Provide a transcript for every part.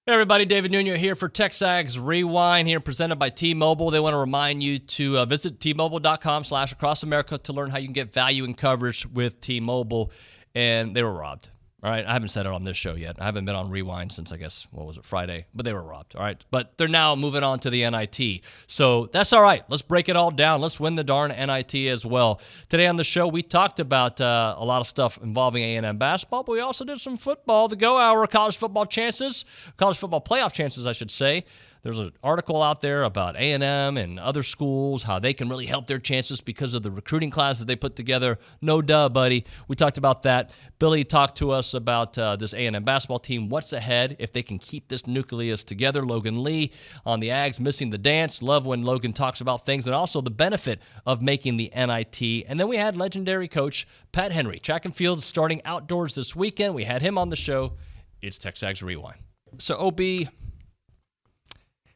Hey everybody, David Nuno here for TexAgs Rewind here, presented by T-Mobile. They want to remind you to visit T-Mobile.com/across America to learn how you can get value and coverage with T-Mobile. And they were robbed. All right, I haven't said it on this show yet. I haven't been on Rewind since, I guess, Friday? But they were robbed, all right? But they're now moving on to the NIT. So that's all right. Let's break it all down. Let's win the darn NIT as well. Today on the show, we talked about a lot of stuff involving A&M basketball, but we also did some football. The Go Hour college football playoff chances, I should say. There's an article out there about A&M and other schools, how they can really help their chances because of the recruiting class that they put together. No duh, buddy. We talked about that. Billy talked to us about this A&M basketball team, what's ahead if they can keep this nucleus together. Logan Lee on the Ags, missing the dance. Love when Logan talks about things and also the benefit of making the NIT. And then we had legendary coach Pat Henry, track and field starting outdoors this weekend. We had him on the show. It's TexAgs Rewind. So, OB,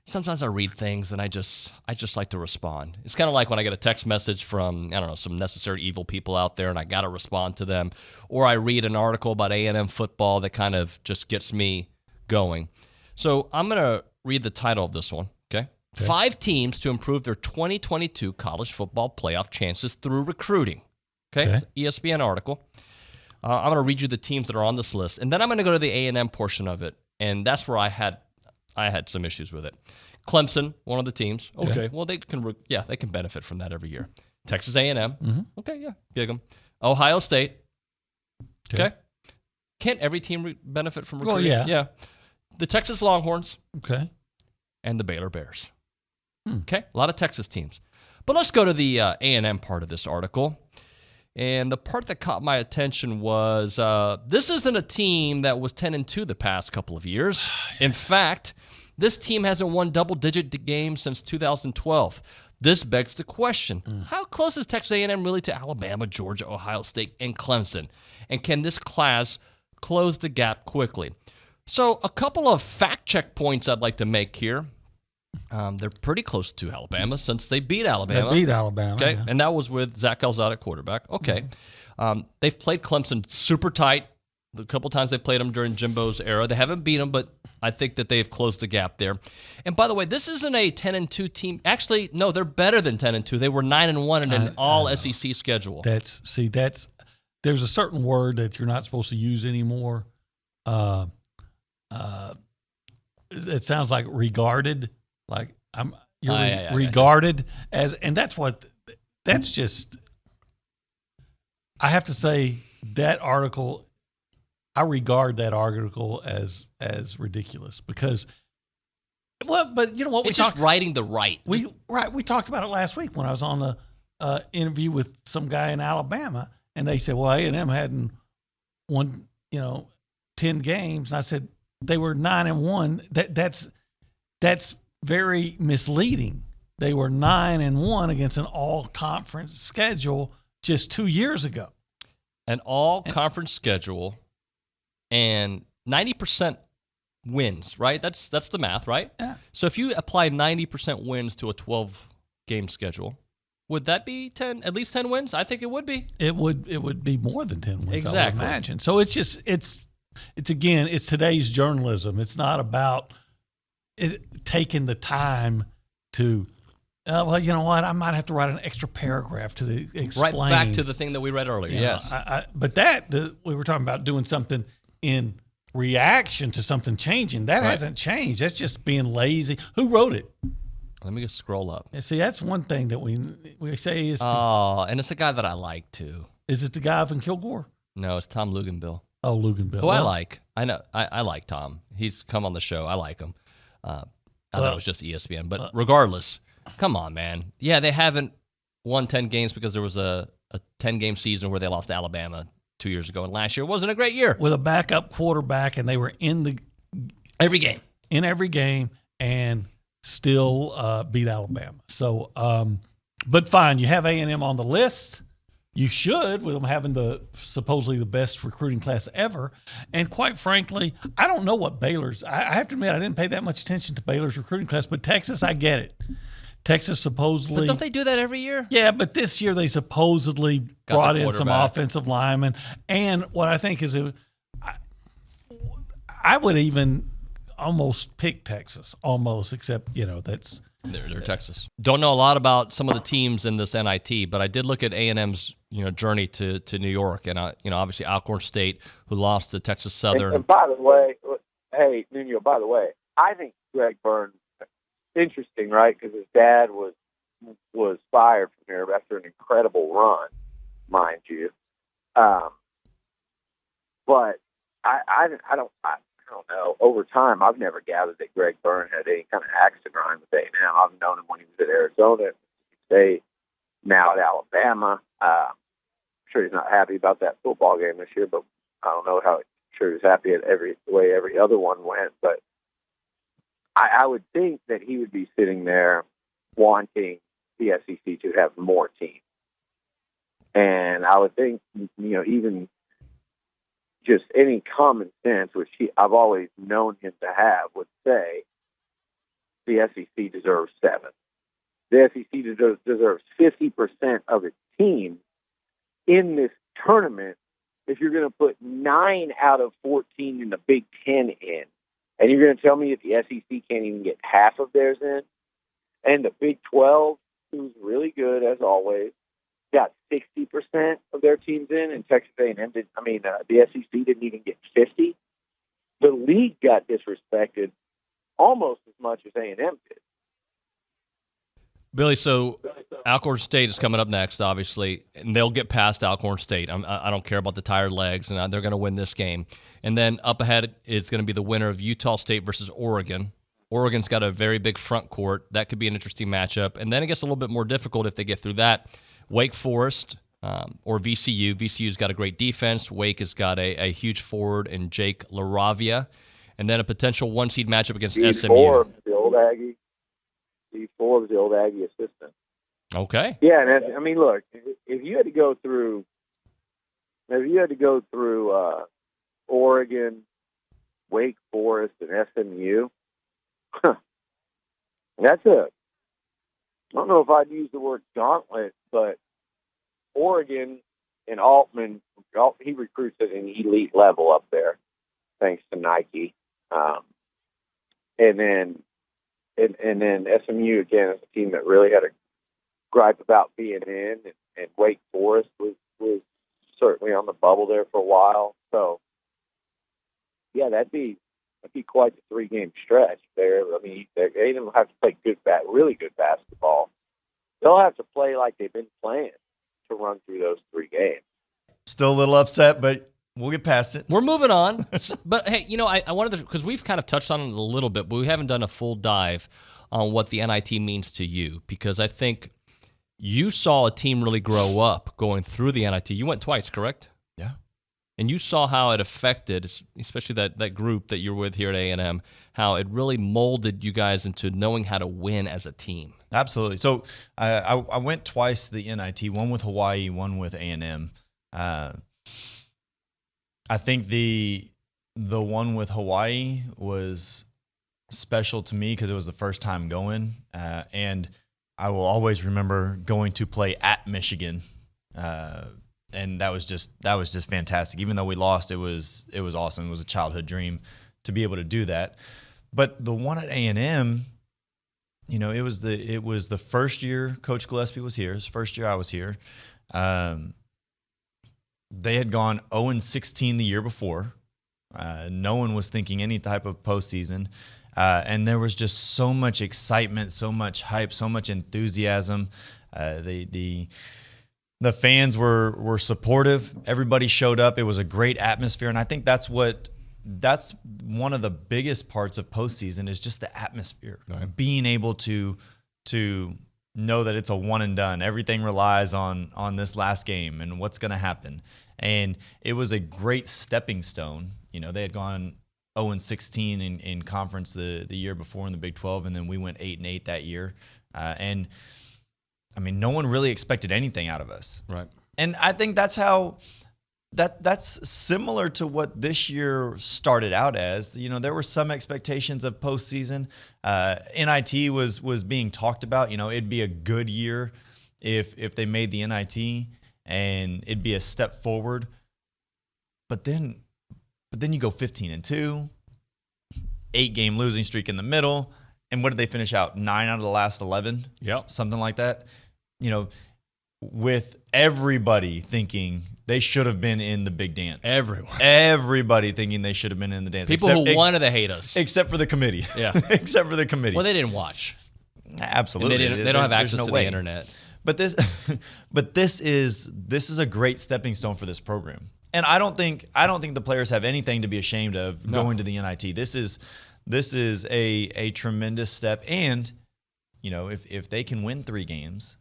sometimes I read things and I just like to respond. It's kind of like when I get a text message from, some necessary evil people out there and I got to respond to them. Or I read an article about A&M football that kind of just gets me going. So I'm going to read the title of this one, okay? 5 teams to improve their 2022 college football playoff chances through recruiting. Okay? It's an ESPN article. I'm going to read you the teams that are on this list. And then I'm going to go to the A&M portion of it. And that's where I had some issues with it. Clemson, one of the teams. Okay, well, they can benefit from that every year. Texas A&M. Mm-hmm. Okay, yeah, gig them. Ohio State. Okay. Can't every team benefit from recruiting? Well, yeah. The Texas Longhorns. Okay. And the Baylor Bears. Okay, a lot of Texas teams. But let's go to the A&M part of this article. And the part that caught my attention was this isn't a team that was 10-2 the past couple of years. In fact, this team hasn't won double-digit games since 2012. This begs the question, how close is Texas A&M really to Alabama, Georgia, Ohio State, and Clemson? And can this class close the gap quickly? So a couple of fact-check points I'd like to make here. They're pretty close to Alabama since they beat Alabama. Okay, yeah. And that was with Zach Calzada at quarterback. Okay. Mm-hmm. They've played Clemson super tight. The couple times they played them during Jimbo's era. They haven't beat them, but I think that they've closed the gap there. And by the way, this isn't a 10-2 team. Actually, no, they're better than 10-2. They were 9-1 in an all-SEC schedule. There's a certain word that you're not supposed to use anymore. It sounds like regarded. Like you're regarded as, and that's just. I have to say that article. I regard that article as ridiculous because, but you know what? It's just writing the right. We talked about it last week when I was on the interview with some guy in Alabama, and they said, "Well, A&M hadn't won 10 games," and I said they were 9-1. That's very misleading. They were 9-1 against an all-conference schedule just 2 years ago. An all-conference schedule and 90% wins, right? That's the math, right? Yeah. So if you apply 90% wins to a 12-game schedule, would that be at least 10 wins? I think it would be. It would be more than 10 wins, exactly. I would imagine. So it's today's journalism. It's not about taking the time to, well, you know what? I might have to write an extra paragraph to explain. Right back to the thing that we read earlier, yes. But we were talking about doing something in reaction to something changing. That hasn't changed. That's just being lazy. Who wrote it? Let me just scroll up. See, that's one thing that we say is. Oh, and it's a guy that I like, too. Is it the guy from Kilgore? No, it's Tom Luganbill. Oh, Luganbill. Who I like. I know. I like Tom. He's come on the show. I like him. I thought it was just ESPN. But regardless, come on, man. Yeah, they haven't won 10 games because there was a 10-game season where they lost to Alabama 2 years ago. And last year wasn't a great year. With a backup quarterback, and they were in every game, and still beat Alabama. So, but fine, you have A&M on the list. You should, with them having supposedly the best recruiting class ever. And quite frankly, I don't know what Baylor's. I have to admit, I didn't pay that much attention to Baylor's recruiting class, but Texas, I get it. Texas supposedly. But don't they do that every year? Yeah, but this year they supposedly brought in some offensive linemen. And what I think is, I would even almost pick Texas, almost, except, that's. They're Texas. Don't know a lot about some of the teams in this NIT, but I did look at A&M's journey to New York, and obviously Alcorn State, who lost to Texas Southern. And by the way, hey Nuno, by the way, I think Greg Byrne, interesting, right? Because his dad was fired from there after an incredible run, mind you. But I don't know. Over time, I've never gathered that Greg Byrne had any kind of axe to grind with A&M. I've known him when he was at Arizona, at State, now at Alabama. I'm sure he's not happy about that football game this year, but I don't know how. I'm sure he's happy at every other one went. But I would think that he would be sitting there wanting the SEC to have more teams. And I would think, even just any common sense, which I've always known him to have, would say the SEC deserves 7. The SEC deserves 50% of its teams in this tournament if you're going to put 9 out of 14 in the Big Ten in. And you're going to tell me that the SEC can't even get half of theirs in? And the Big 12, who's really good as always, got 60% of their teams in, and Texas A&M the SEC didn't even get 50. The league got disrespected almost as much as A&M did. Billy, so Alcorn State is coming up next, obviously, and they'll get past Alcorn State. I don't care about the tired legs, and they're going to win this game. And then up ahead is going to be the winner of Utah State versus Oregon. Oregon's got a very big front court. That could be an interesting matchup. And then it gets a little bit more difficult if they get through that. Wake Forest or VCU. VCU's got a great defense. Wake has got a huge forward in Jake LaRavia. And then a potential one-seed matchup against SMU. Forbes, the old Aggie. Steve Forbes, the old Aggie assistant. Okay. Yeah, and look, if you had to go through Oregon, Wake Forest, and SMU, that's I don't know if I'd use the word gauntlet, but Oregon and Altman, he recruits at an elite level up there, thanks to Nike. And then SMU, again, is a team that really had a gripe about being in, and Wake Forest was certainly on the bubble there for a while. So, yeah, that'd be quite the 3-game stretch there. They don't have to play really good basketball. They'll have to play like they've been playing to run through those 3 games. Still a little upset, but we'll get past it. We're moving on. But, hey, I wanted to, because we've kind of touched on it a little bit, but we haven't done a full dive on what the NIT means to you, because I think you saw a team really grow up going through the NIT. You went twice, correct? Yeah. And you saw how it affected, especially that group that you're with here at A&M, how it really molded you guys into knowing how to win as a team. Absolutely. So I went twice to the NIT, one with Hawaii, one with A&M. I think the one with Hawaii was special to me because it was the first time going, and I will always remember going to play at Michigan. And that was just fantastic. Even though we lost, it was awesome. It was a childhood dream to be able to do that. But the one at A&M, it was the first year Coach Gillespie was here. It was the first year I was here. They had gone 0-16 the year before. No one was thinking any type of postseason. And there was just so much excitement, so much hype, so much enthusiasm. The fans were supportive. Everybody showed up. It was a great atmosphere, and I think that's one of the biggest parts of postseason is just the atmosphere. Right. Being able to know that it's a one and done. Everything relies on this last game and what's going to happen. And it was a great stepping stone. They had gone 0-16 in conference the year before in the Big 12, and then we went 8-8 that year. And no one really expected anything out of us. Right. And I think that's how that's similar to what this year started out as. There were some expectations of postseason. NIT was being talked about. It'd be a good year if they made the NIT, and it'd be a step forward. But then you go 15-2, 8-game losing streak in the middle. And what did they finish out? 9 out of the last 11? Yep. Something like that. You know, with everybody thinking they should have been in the big dance. Everybody thinking they should have been in the dance. People who wanted to hate us. Except for the committee. Yeah. Except for the committee. Well, they didn't watch. Absolutely. And they don't have access to the internet. But this is a great stepping stone for this program. And I don't think the players have anything to be ashamed of going to the NIT. This is a tremendous step. And, you know, if they can win 3 games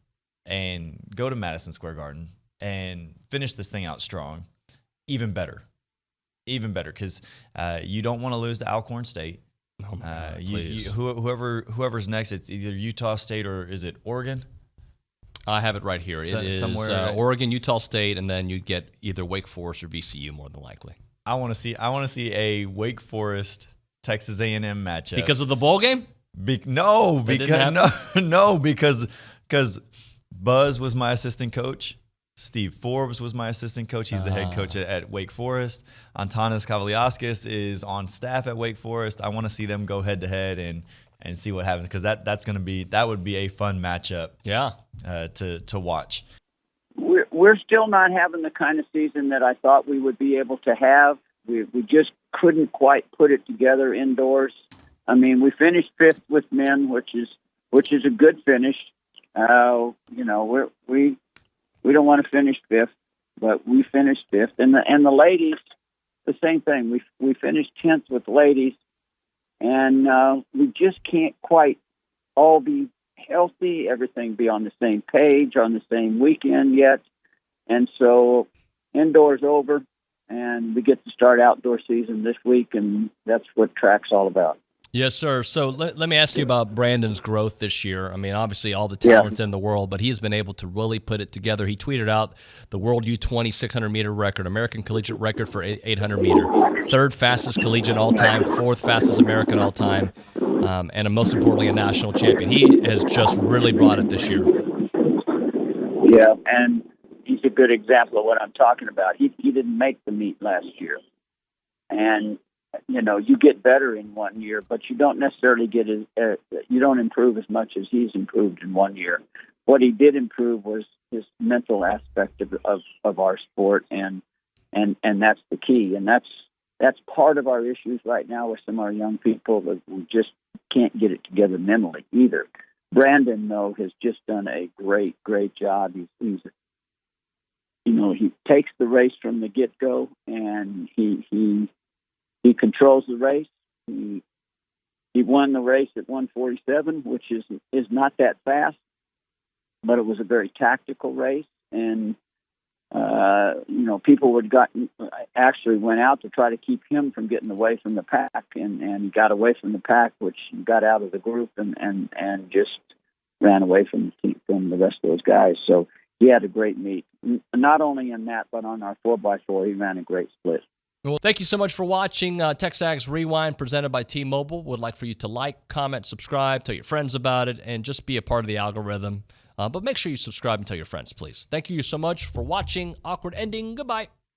and go to Madison Square Garden and finish this thing out strong, even better. Even better, because you don't want to lose to Alcorn State. Oh my God, whoever's next, it's either Utah State or is it Oregon? I have it right here. It is somewhere Oregon, Utah State, and then you get either Wake Forest or VCU more than likely. I want to see a Wake Forest Texas A&M matchup Because of the bowl game? Because Buzz was my assistant coach. Steve Forbes was my assistant coach. He's the head coach at Wake Forest. Antanas Kavaliauskas is on staff at Wake Forest. I want to see them go head to head and see what happens, because that would be a fun matchup. Yeah. To watch. We're still not having the kind of season that I thought we would be able to have. We just couldn't quite put it together indoors. I mean, we finished 5th with men, which is a good finish. You know, we don't want to finish 5th, but we finished 5th. And the ladies, the same thing. We finished 10th with ladies, and we just can't quite all be healthy, everything be on the same page, on the same weekend yet. And so indoors over, and we get to start outdoor season this week, and that's what track's all about. Yes, sir. So let me ask you about Brandon's growth this year. I mean, obviously all the talent's in the world, but he's been able to really put it together. He tweeted out the World U20 600-meter record, American collegiate record for 800-meter, 3rd fastest collegiate all-time, 4th fastest American all-time, and most importantly, a national champion. He has just really brought it this year. Yeah, and he's a good example of what I'm talking about. He didn't make the meet last year. And you know, you get better in 1 year, but you don't necessarily you don't improve as much as he's improved in 1 year. What he did improve was his mental aspect of our sport, and that's the key. And that's part of our issues right now with some of our young people, that we just can't get it together mentally either. Brandon, though, has just done a great job. He's you know, he takes the race from the get-go, and he controls the race. He won the race at 1:47, which is not that fast, but it was a very tactical race. And you know, people actually went out to try to keep him from getting away from the pack, and he got away from the pack, which got out of the group and just ran away from the rest of those guys. So he had a great meet, not only in that, but on our 4x4, he ran a great split. Well, thank you so much for watching TexAgs Rewind presented by T-Mobile. Would like for you to like, comment, subscribe, tell your friends about it, and just be a part of the algorithm. But make sure you subscribe and tell your friends, please. Thank you so much for watching. Awkward ending. Goodbye.